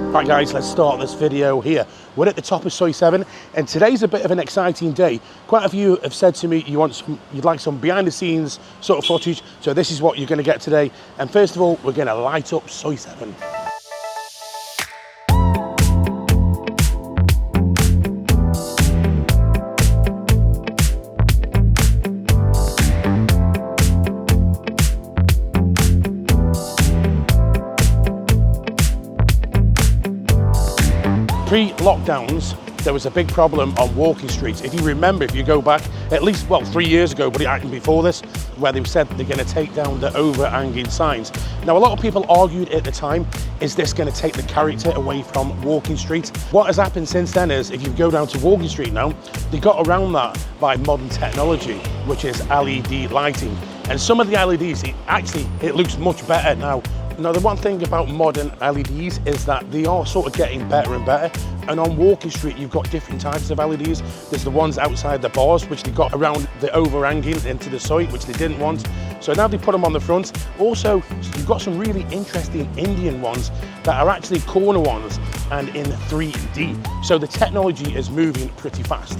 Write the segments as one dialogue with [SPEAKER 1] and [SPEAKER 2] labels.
[SPEAKER 1] Right guys, let's start this video here. We're at the top of Soi 7 and today's a bit of an exciting day. Quite a few have said to me you'd like some behind the scenes sort of footage, so this is what you're going to get today. And first of all, we're going to light up Soi 7. Pre-lockdowns, there was a big problem on walking streets. If you remember, if you go back at least, well, 3 years ago, but actually before this, where they said they're going to take down the overhanging signs. Now, a lot of people argued at the time, is this going to take the character away from walking streets? What has happened since then is, if you go down to Walking Street now, they got around that by modern technology, which is LED lighting. And some of the LEDs, it looks much better now. Now, the one thing about modern LEDs is that they are sort of getting better and better. And on Walking Street, you've got different types of LEDs. There's the ones outside the bars, which they got around the overhanging into the site, which they didn't want. So now they put them on the front. Also, you've got some really interesting Indian ones that are actually corner ones and in 3D. So the technology is moving pretty fast.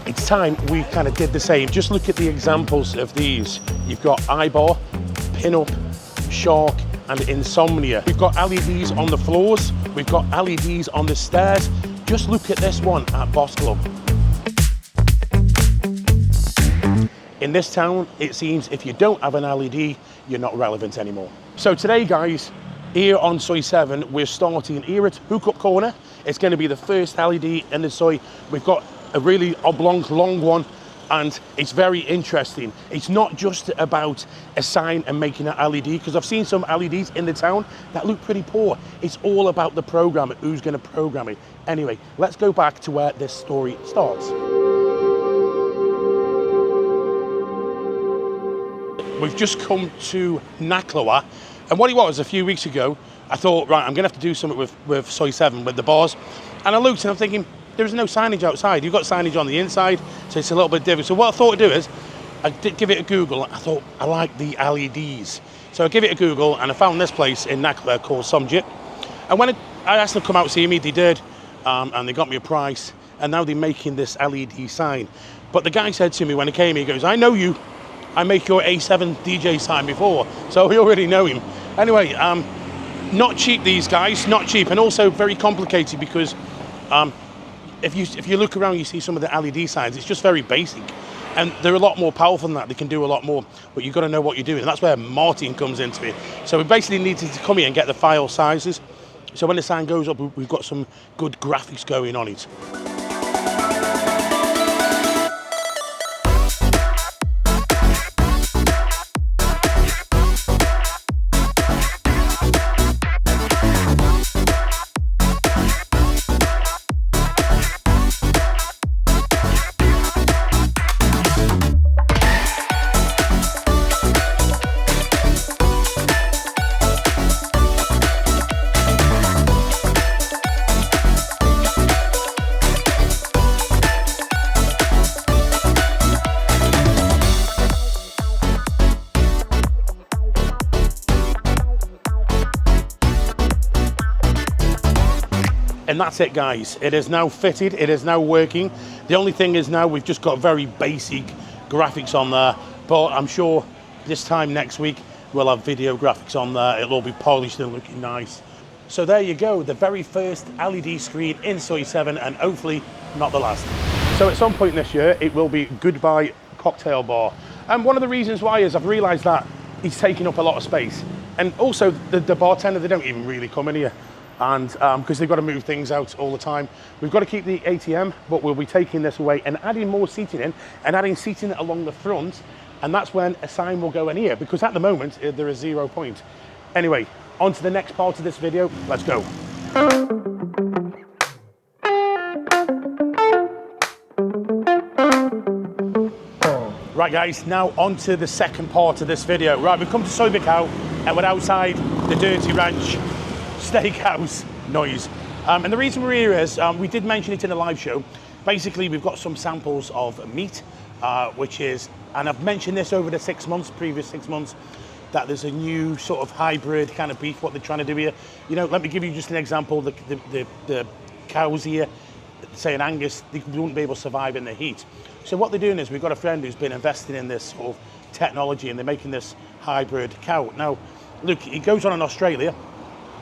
[SPEAKER 1] It's time we kind of did the same. Just look at the examples of these. You've got Eyeball, Pin-Up, Shark, and Insomnia. We've got LEDs on the floors. We've got LEDs on the stairs. Just look at this one at Boss Club. In this town, it seems if you don't have an LED, you're not relevant anymore. So today, guys, here on Soi 7, we're starting here at Hookup Corner. It's going to be the first LED in the Soi. We've got a really oblong, long one, and it's very interesting. It's not just about a sign and making an LED, because I've seen some LEDs in the town that look pretty poor. It's all about the program, who's going to program it. Anyway, let's go back to where this story starts. We've just come to Naklawa, and what it was a few weeks ago, I thought, right, I'm going to have to do something with Soi 7, with the bars. And I looked and I'm thinking, there's no signage outside. You've got signage on the inside, so it's a little bit different. So what I thought to do is, I did give it a Google. I thought, I like the LEDs. So I gave it a Google and I found this place in Naklawa called Somjit. And when I asked them to come out and see me, they did. And they got me a price. And now they're making this LED sign. But the guy said to me when he came, he goes, I know you. I make your A7 DJ sign before. So we already know him. Anyway, not cheap, these guys, not cheap. And also very complicated because if you look around, you see some of the LED signs, it's just very basic. And they're a lot more powerful than that. They can do a lot more, but you've got to know what you're doing. And that's where Martin comes into it. So we basically needed to come here and get the file sizes. So when the sign goes up, we've got some good graphics going on it. And that's it, guys. It is now fitted, it is now working. The only thing is now we've just got very basic graphics on there, but I'm sure this time next week we'll have video graphics on there. It'll all be polished and looking nice. So there you go, the very first LED screen in Soi 7, and hopefully not the last. So at some point this year, it will be Goodbye Cocktail Bar. And one of the reasons why is I've realized that he's taking up a lot of space. And also the bartender, they don't even really come in here. And because they've got to move things out all the time. We've got to keep the ATM, but we'll be taking this away and adding more seating in and adding seating along the front. And that's when a sign will go in here, because at the moment, there is 0 point. Anyway, on to the next part of this video. Let's go. Right guys, now on to the second part of this video. Right, we've come to Soi Buakhao and we're outside the Dirty Ranch Steakhouse noise. And the reason we're here is, we did mention it in a live show. Basically, we've got some samples of meat, which is, and I've mentioned this over the 6 months, previous 6 months, that there's a new sort of hybrid kind of beef, what they're trying to do here. You know, let me give you just an example. The cows here, say an Angus, they wouldn't be able to survive in the heat. So what they're doing is we've got a friend who's been investing in this sort of technology, and they're making this hybrid cow. Now, look, it goes on in Australia,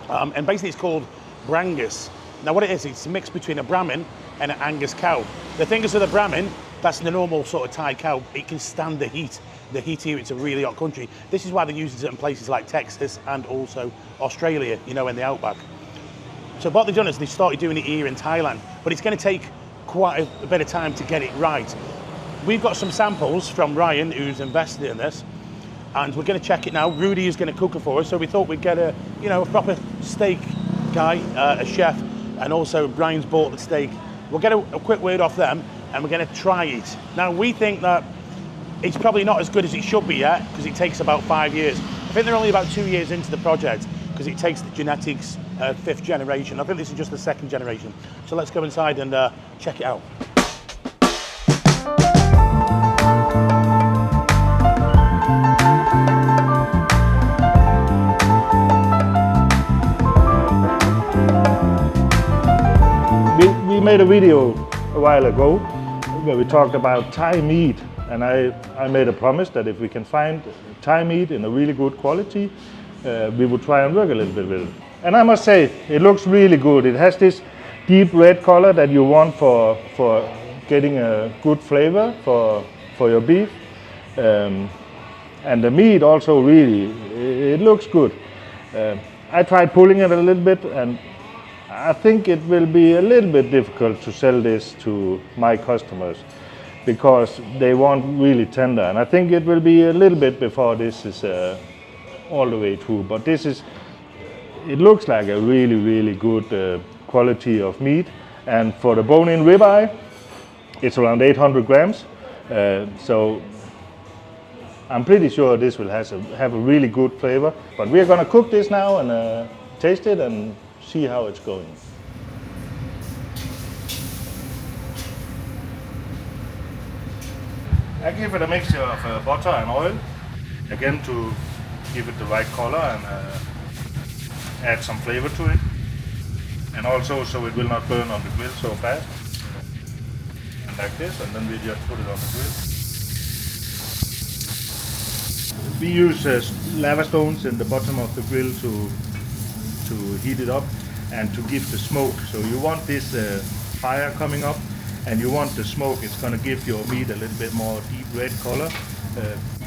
[SPEAKER 1] and basically it's called Brangus. Now what it is, it's a mix between a Brahmin and an Angus cow. The thing is with a Brahmin, that's the normal sort of Thai cow, it can stand the heat. The heat here, it's a really hot country. This is why they use it in places like Texas and also Australia, you know, in the outback. So what they've done is they started doing it here in Thailand, but it's going to take quite a bit of time to get it right. We've got some samples from Ryan, who's invested in this, and we're going to check it now. Rudy is going to cook it for us, so we thought we'd get a proper steak guy, a chef, and also Brian's bought the steak. We'll get a quick word off them, and we're going to try it. Now, we think that it's probably not as good as it should be yet, because it takes about 5 years. I think they're only about 2 years into the project, because it takes the genetics 5th generation. I think this is just the 2nd generation. So let's go inside and check it out.
[SPEAKER 2] We made a video a while ago where we talked about Thai meat, and I made a promise that if we can find Thai meat in a really good quality, we would try and work a little bit with it. And I must say, it looks really good. It has this deep red color that you want for getting a good flavor for your beef. And the meat also really, it looks good. I tried pulling it a little bit, and I think it will be a little bit difficult to sell this to my customers because they want really tender. And I think it will be a little bit before this is all the way through. But it looks like a really, really good quality of meat. And for the bone-in ribeye, it's around 800 grams. So I'm pretty sure this will have a really good flavor. But we're gonna cook this now and taste it and see how it's going. I give it a mixture of butter and oil, again to give it the right color and add some flavor to it. And also so it will not burn on the grill so fast. And like this, and then we just put it on the grill. We use lava stones in the bottom of the grill to heat it up and to give the smoke. So you want this fire coming up, and you want the smoke. It's going to give your meat a little bit more deep red color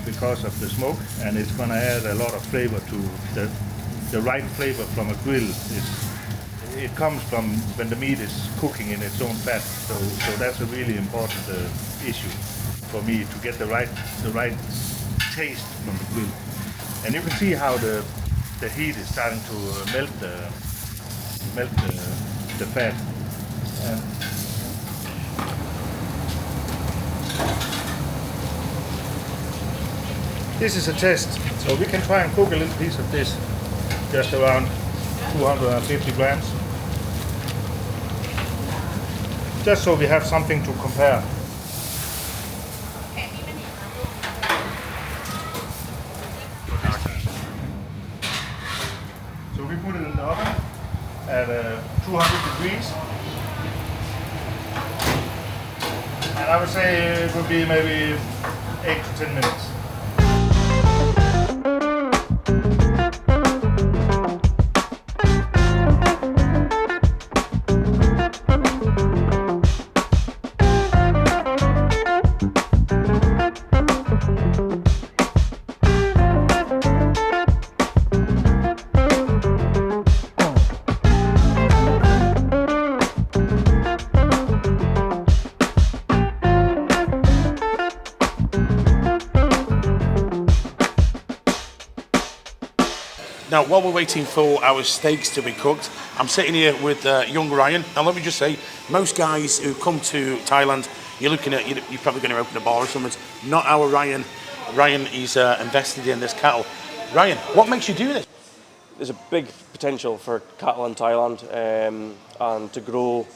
[SPEAKER 2] because of the smoke, and it's going to add a lot of flavor to the right flavor from a grill. It comes from when the meat is cooking in its own fat. So that's a really important issue for me, to get the right taste from the grill. And you can see how the heat is starting to melt the fat. And this is a test, so we can try and cook a little piece of this, just around 250 grams, just so we have something to compare. So we put it in the oven at 200 degrees, and I would say it would be maybe 8 to 10 minutes.
[SPEAKER 1] Now, while we're waiting for our steaks to be cooked, I'm sitting here with young Ryan. Now, let me just say, most guys who come to Thailand, you're probably going to open a bar or something. Not our Ryan. Ryan is invested in this cattle. Ryan, what makes you do this?
[SPEAKER 3] There's a big potential for cattle in Thailand and to grow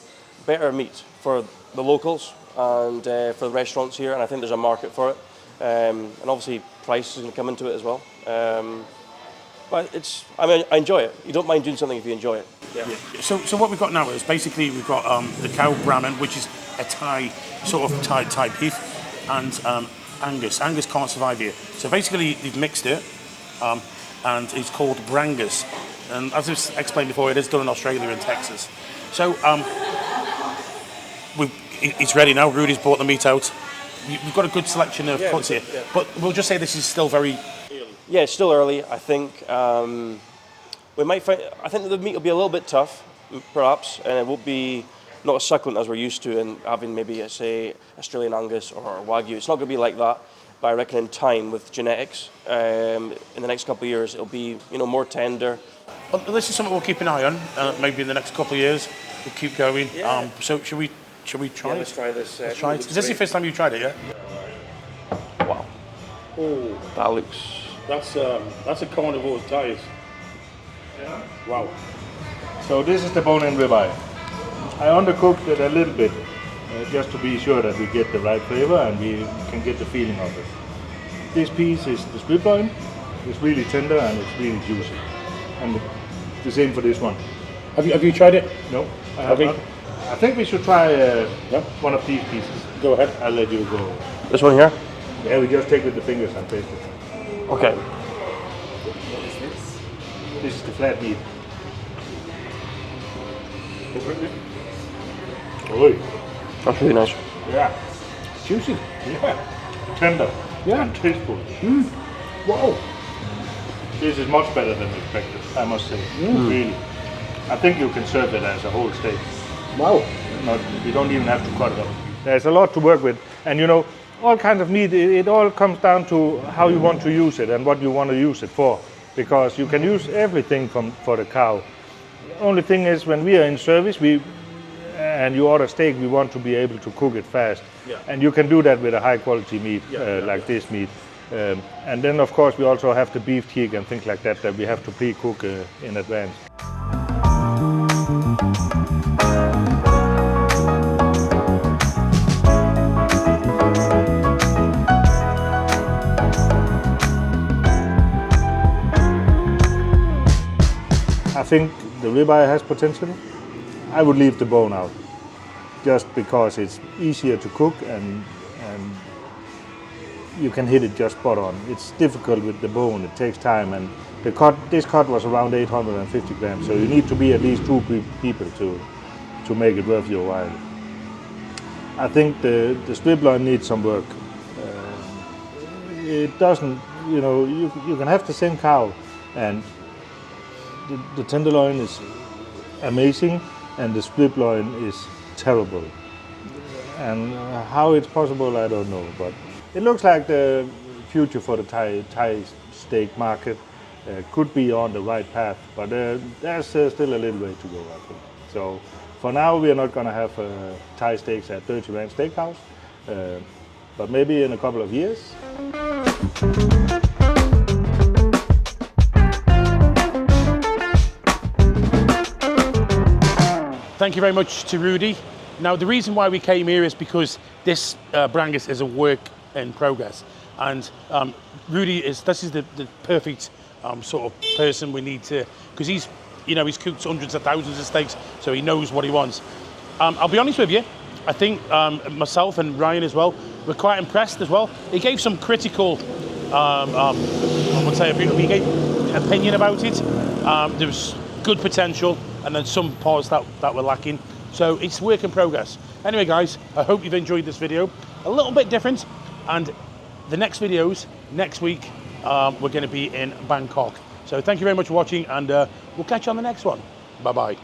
[SPEAKER 3] better meat for the locals and for the restaurants here, and I think there's a market for it. And obviously price is going to come into it as well. But I mean, I enjoy it. You don't mind doing something if you enjoy it. Yeah.
[SPEAKER 1] So what we've got now is basically we've got the cow Brahman, which is a Thai sort of Thai beef, and Angus. Angus can't survive here. So basically they've mixed it, and it's called Brangus. And as I've explained before, it is done in Australia and Texas. So it's ready now. Rudy's brought the meat out. We've got a good selection of cuts here, but we'll just say this is still very early.
[SPEAKER 3] Yeah, it's still early. I think we might find. I think the meat will be a little bit tough, perhaps, and it won't be not as succulent as we're used to in having maybe say Australian Angus or Wagyu. It's not going to be like that. But I reckon in time with genetics, in the next couple of years, it'll be more tender.
[SPEAKER 1] Well, this is something we'll keep an eye on. Maybe in the next couple of years, we'll keep going.
[SPEAKER 3] Yeah.
[SPEAKER 1] So should we try it?
[SPEAKER 3] Let's try this.
[SPEAKER 1] Let's try it. Is this the first time you've tried it? Yeah.
[SPEAKER 3] Wow.
[SPEAKER 1] Oh,
[SPEAKER 3] That looks.
[SPEAKER 1] that's a carnivore's thighs.
[SPEAKER 2] Yeah.
[SPEAKER 1] Wow.
[SPEAKER 2] So this is the bone-in ribeye. I undercooked it a little bit, just to be sure that we get the right flavor and we can get the feeling of it. This piece is the strip loin. It's really tender and it's really juicy. And the same for this one.
[SPEAKER 1] Have you tried it?
[SPEAKER 2] No, I have not. I think we should try one of these pieces.
[SPEAKER 1] Go ahead.
[SPEAKER 2] I'll let you go.
[SPEAKER 3] This one here.
[SPEAKER 2] Yeah, we just take with the fingers and taste it.
[SPEAKER 3] Okay.
[SPEAKER 2] What is this? This is the flat meat. Oi.
[SPEAKER 3] That's really nice.
[SPEAKER 2] Yeah.
[SPEAKER 1] Juicy.
[SPEAKER 2] Yeah. Tender.
[SPEAKER 1] Yeah.
[SPEAKER 2] And tasteful.
[SPEAKER 1] Wow.
[SPEAKER 2] This is much better than expected, I must say. Really. I think you can serve it as a whole steak.
[SPEAKER 1] Wow.
[SPEAKER 2] You don't even have to cut it up. There's a lot to work with. And all kinds of meat, it all comes down to how you want to use it and what you want to use it for. Because you can use everything for the cow. The only thing is when we are in service, and you order steak, we want to be able to cook it fast.
[SPEAKER 1] Yeah.
[SPEAKER 2] And you can do that with a high quality meat like this meat. And then of course we also have the beef cheek and things like that we have to pre-cook in advance. I think the ribeye has potential. I would leave the bone out, just because it's easier to cook and you can hit it just spot on. It's difficult with the bone, it takes time, and this cut was around 850 grams, so you need to be at least 2 people to make it worth your while. I think the strip loin needs some work. It doesn't, you can have the same cow and the tenderloin is amazing and the strip loin is terrible. And how it's possible, I don't know, but it looks like the future for the Thai steak market could be on the right path, but there's still a little way to go, I think. So for now, we are not going to have Thai steaks at Dirty Ranch Steakhouse, but maybe in a couple of years.
[SPEAKER 1] Thank you very much to Rudy. Now, the reason why we came here is because this Brangus is a work in progress. And Rudy this is the perfect sort of person we need to, because he's cooked hundreds of thousands of steaks, so he knows what he wants. I'll be honest with you, I think myself and Ryan as well, we're quite impressed as well. He gave some critical, I would say, he gave opinion about it. There was good potential, and then some parts that were lacking. So it's work in progress. Anyway, guys, I hope you've enjoyed this video. A little bit different, and the next videos next week, we're going to be in Bangkok. So thank you very much for watching, and we'll catch you on the next one. Bye-bye.